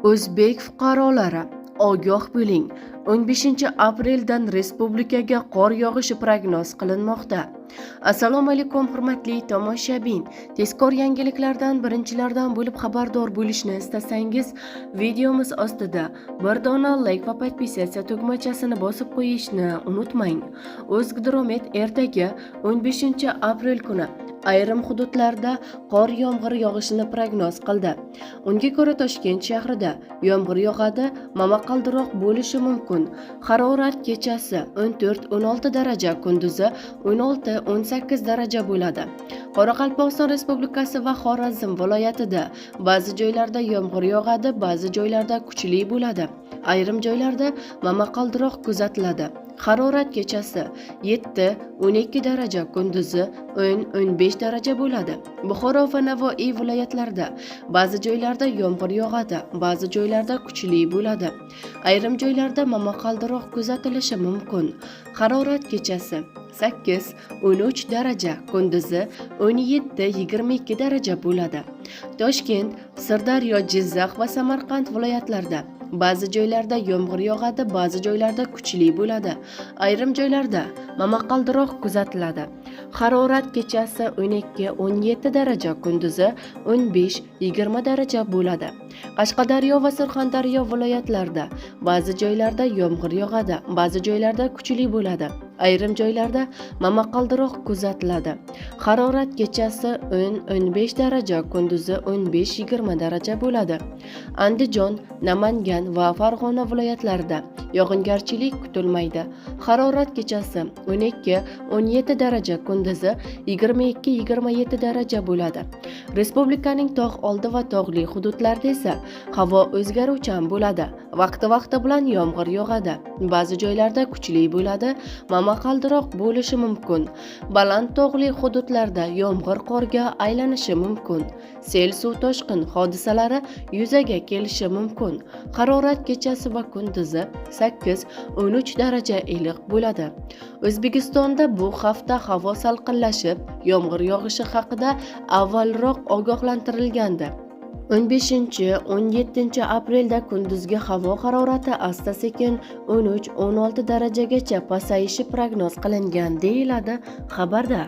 O'zbek fuqarolari, ogoh bo'ling. 15 apreldan respublikaga qor yog'ishi prognoz qilinmoqda. Assalomu alaykum hurmatli tomoshabin. Tezkor yangiliklardan birinchilardan bo'lib xabardor bo'lishni istasangiz, videomiz ostida bir dona like va podpisatsiya tugmachasini bosib qo'yishni unutmang. O'zgidromet ertaga 15 aprel kuni ayrim hududlarda qor yomg'ir yog'ishini prognoz qildi. Unga ko'ra Toshkent shahrida yomg'ir yog'adi, momaqaldiroq bo'lishi mumkin. Harorat kechasi 14-16 daraja, kunduzi 16-18 daraja bo'ladi. Qoraqalpog'iston Respublikasi va Xorazm viloyatida ba'zi joylarda yomg'ir yog'adi, ba'zi joylarda kuchli bo'ladi. Ayrim joylarda momaqaldiroq kuzatiladi. Harorat kechasi 7-12 daraja, kunduzi 10-15 daraja bo'ladi. Buxoro va Navoiy viloyatlarida ba'zi joylarda yomg'ir yog'adi, ba'zi joylarda kuchli bo'ladi. Ayrim joylarda momaqaldiroq kuzatilishi mumkin. Harorat kechasi 8-13 daraja, kunduzi 17-22 daraja bo'ladi. Toshkent, Sirdaryo, Jizzax va Samarqand viloyatlarida ba'zi joylarda yomg'ir yog'adi, ba'zi joylarda kuchli bo'ladi. Ayrim joylarda momaqaldiroq kuzatiladi. Harorat kechasi 12-17 daraja, kunduzi 15-20 daraja bo'ladi. Qashqadaryo va Surxondaryo viloyatlarida ba'zi joylarda yomg'ir yog'adi, ba'zi joylarda kuchli bo'ladi. Ayrim joylarda momaqaldiroq kuzatiladi. Harorat kechasi 10-15 daraja, kunduzi 15-20 daraja bo'ladi. Andijon, Namangan va Farg'ona viloyatlarida yog'ingarchilik kutilmaydi. Harorat kechasi 12-17 daraja, kunduzi 22-27 daraja bo'ladi. Respublikaning tog' oldi va tog'li hududlarida esa havo o'zgaruvchan bo'ladi. Vaqti bilan yomg'ir yog'adi. Ba'zi joylarda kuchli bo'ladi, momaqaldiroq bo'lishi mumkin. Baland tog'li hududlarda yomg'ir qorga aylanishi mumkin. Sel, suv toshqin hodisalari yuzaga kelishi mumkin. Harorat kechasi va kunduzi 8-13 daraja iliq bo'ladi. O'zbekistonda bu hafta havo salqinlashib, yomg'ir yog'ishi haqida avvalroq ogohlantirilgandi. 15-17 aprelda kunduzgi havo harorati asta-sekin 13-16 darajagacha pasayishi prognoz qilingan, deyiladi xabarda.